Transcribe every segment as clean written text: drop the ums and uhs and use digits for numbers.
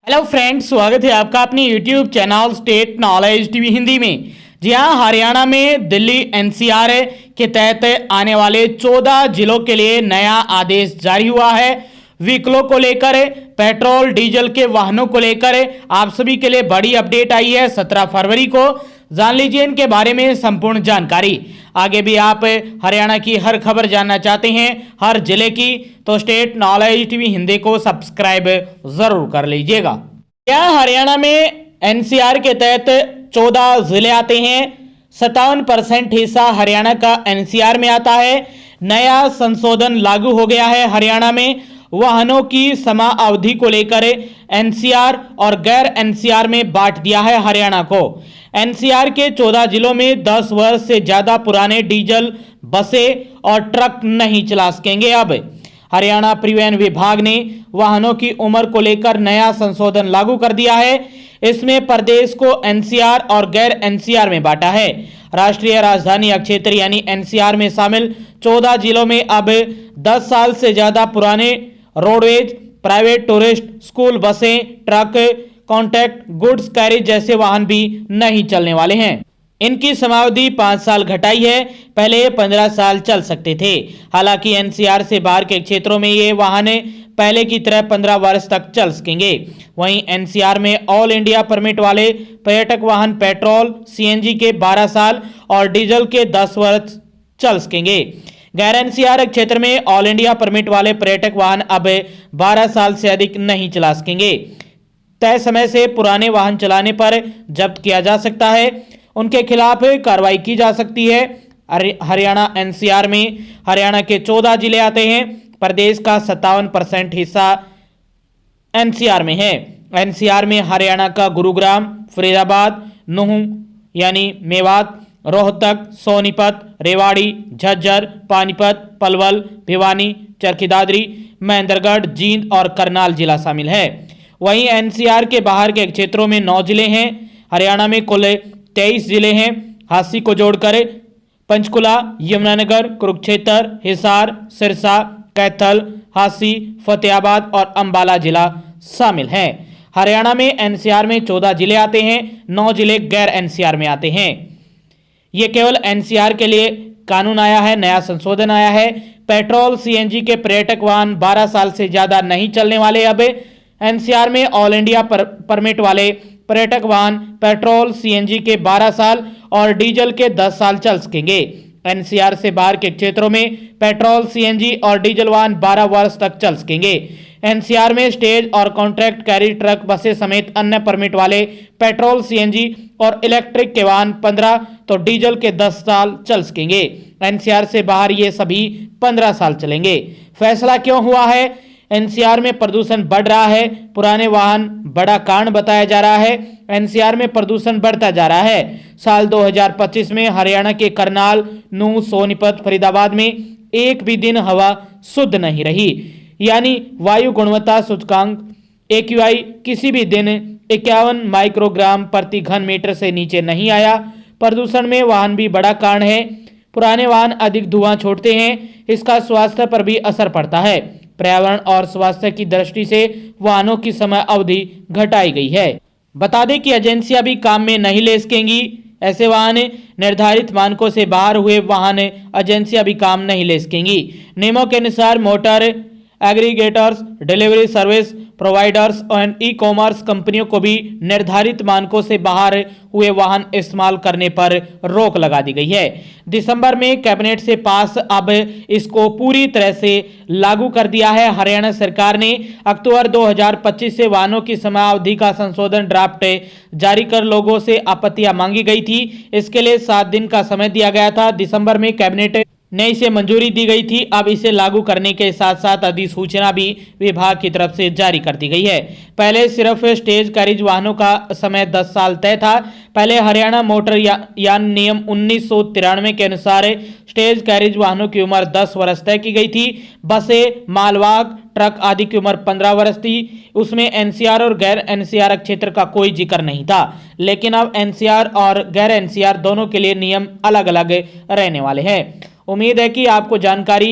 Hello friends, स्वागत है आपका अपने YouTube channel state knowledge TV Hindi में। जी हाँ, हरियाणा में दिल्ली एनसीआर के तहत आने वाले 14 जिलों के लिए नया आदेश जारी हुआ है। व्हीकलों को लेकर, पेट्रोल डीजल के वाहनों को लेकर आप सभी के लिए बड़ी अपडेट आई है 17 फरवरी को। जान लीजिए इनके बारे में संपूर्ण जानकारी। आगे भी आप हरियाणा की हर खबर जानना चाहते हैं, हर जिले की, तो स्टेट नॉलेज टीवी हिंदी को सब्सक्राइब जरूर कर लीजिएगा। क्या हरियाणा में एनसीआर के तहत 14 जिले आते हैं। 57% हिस्सा हरियाणा का एनसीआर में आता है। नया संशोधन लागू हो गया है। हरियाणा में वाहनों की समयावधि को लेकर एनसीआर और गैर एनसीआर में बांट दिया है हरियाणा को। एनसीआर के 14 जिलों में 10 वर्ष से ज्यादा पुराने डीजल बसें और ट्रक नहीं चला सकेंगे। अब हरियाणा परिवहन विभाग ने वाहनों की उम्र को लेकर नया संशोधन लागू कर दिया है। इसमें प्रदेश को एनसीआर और गैर एनसीआर में बांटा है। राष्ट्रीय राजधानी क्षेत्र यानी एनसीआर में शामिल 14 जिलों में अब 10 साल से ज्यादा पुराने रोडवेज, प्राइवेट टूरिस्ट, स्कूल बसें, ट्रक, कॉन्ट्रैक्ट गुड्स कैरिज जैसे वाहन भी नहीं चलने वाले हैं। इनकी समयावधि 5 साल घटाई है। पहले 15 साल चल सकते थे। हालांकि एनसीआर से बाहर के क्षेत्रों में ये वाहन पहले की तरह 15 वर्ष तक चल सकेंगे। वहीं एनसीआर में ऑल इंडिया परमिट वाले पर्यटक वाहन पेट्रोल सीएनजी के 12 साल और डीजल के 10 वर्ष चल सकेंगे। गैर एनसीआर क्षेत्र में ऑल इंडिया परमिट वाले पर्यटक वाहन अब 12 साल से अधिक नहीं चला सकेंगे। तय समय से पुराने वाहन चलाने पर जब्त किया जा सकता है। उनके खिलाफ कार्रवाई की जा सकती है। हरियाणा एनसीआर में हरियाणा के 14 जिले आते हैं। प्रदेश का 57% हिस्सा एनसीआर में है। एनसीआर में हरियाणा का गुरुग्राम, फरीदाबाद, नूंह यानी मेवात, रोहतक, सोनीपत, रेवाड़ी, झज्जर, पानीपत, पलवल, भिवानी, चरखी दादरी, महेंद्रगढ़, जींद और करनाल जिला शामिल है। वहीं एनसीआर के बाहर के क्षेत्रों में 9 जिले हैं। हरियाणा में कुल 23 जिले हैं। हांसी को जोड़कर पंचकुला, यमुनानगर, कुरुक्षेत्र, हिसार, सिरसा, कैथल, हांसी, फतेहाबाद और अंबाला जिला शामिल हैं। हरियाणा में एनसीआर में 14 जिले आते हैं। 9 जिले गैर एनसीआर में आते हैं। ये केवल एनसीआर के लिए कानून आया है, नया संशोधन आया है। पेट्रोल सीएनजी के पर्यटक वाहन 12 साल से ज्यादा नहीं चलने वाले। अब एनसीआर में ऑल इंडिया परमिट वाले पर्यटक वाहन पेट्रोल सीएनजी के 12 साल और डीजल के 10 साल चल सकेंगे। एनसीआर से बाहर के क्षेत्रों में पेट्रोल सीएनजी और डीजल वाहन 12 वर्ष तक चल सकेंगे। एनसीआर में स्टेज और कॉन्ट्रैक्ट कैरी ट्रक, बसें समेत अन्य परमिट वाले पेट्रोल सीएनजी और इलेक्ट्रिक के वाहन 15 तो डीजल के 10 साल चल सकेंगे। एनसीआर से बाहर ये सभी 15 साल चलेंगे। फैसला क्यों हुआ है? एनसीआर में प्रदूषण बढ़ रहा है। पुराने वाहन बड़ा कारण बताया जा रहा है। एनसीआर में प्रदूषण बढ़ता जा रहा है। साल 2025 में हरियाणा के करनाल, नूंह, सोनीपत, फरीदाबाद में एक भी दिन हवा शुद्ध नहीं रही। यानी वायु गुणवत्ता सूचकांक AQI किसी भी दिन 51 माइक्रोग्राम प्रति घन मीटर से नीचे नहीं आया। प्रदूषण में वाहन भी बड़ा कारण है। पुराने वाहन अधिक धुआं छोड़ते हैं। इसका स्वास्थ्य पर भी असर पड़ता है। पर्यावरण और स्वास्थ्य की दृष्टि से वाहनों की समय अवधि घटाई गई है। बता दें कि एजेंसियां भी काम में नहीं ले सकेंगी। ऐसे वाहन निर्धारित मानकों से बाहर हुए वाहन एजेंसियां भी काम नहीं ले सकेंगी। नियमों के अनुसार motor aggregators, delivery service providers और ई-कॉमर्स कंपनियों को भी निर्धारित मानकों से बाहर हुए वाहन इस्तेमाल करने पर रोक लगा दी गई है। दिसंबर में कैबिनेट से पास अब इसको पूरी तरह से लागू कर दिया है। हरियाणा सरकार ने अक्टूबर 2025 से वाहनों की समयावधि का संशोधन ड्राफ्ट जारी कर लोगों से आपत्तियां मांगी गई थी। इसके लिए 7 दिन का समय दिया गया था। दिसंबर में कैबिनेट ने इसे मंजूरी दी गई थी। अब इसे लागू करने के साथ साथ अधिसूचना भी विभाग की तरफ से जारी कर दी गई है। पहले सिर्फ स्टेज कैरिज वाहनों का समय 10 साल तय था। पहले हरियाणा मोटर यान नियम 1993 के अनुसार स्टेज कैरिज वाहनों की उम्र 10 वर्ष तय की गई थी। बसें, मालवाहक ट्रक आदि की उम्र 15 वर्ष थी। उसमें एनसीआर और गैर एनसीआर क्षेत्र का कोई जिक्र नहीं था। लेकिन अब एनसीआर और गैर एनसीआर दोनों के लिए नियम अलग अलग रहने वाले हैं। उम्मीद है कि आपको जानकारी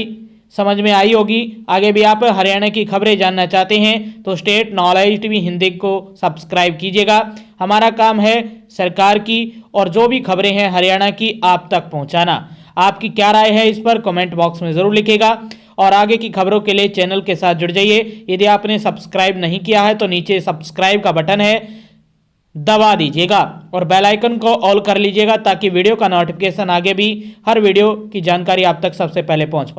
समझ में आई होगी। आगे भी आप हरियाणा की खबरें जानना चाहते हैं तो स्टेट नॉलेज टीवी हिंदी को सब्सक्राइब कीजिएगा। हमारा काम है सरकार की और जो भी खबरें हैं हरियाणा की आप तक पहुंचाना। आपकी क्या राय है इस पर कमेंट बॉक्स में ज़रूर लिखिएगा और आगे की खबरों के लिए चैनल के साथ जुड़ जाइए। यदि आपने सब्सक्राइब नहीं किया है तो नीचे सब्सक्राइब का बटन है, दबा दीजिएगा और बेल आइकन को ऑल कर लीजिएगा ताकि वीडियो का नोटिफिकेशन आगे भी हर वीडियो की जानकारी आप तक सबसे पहले पहुंच पाए।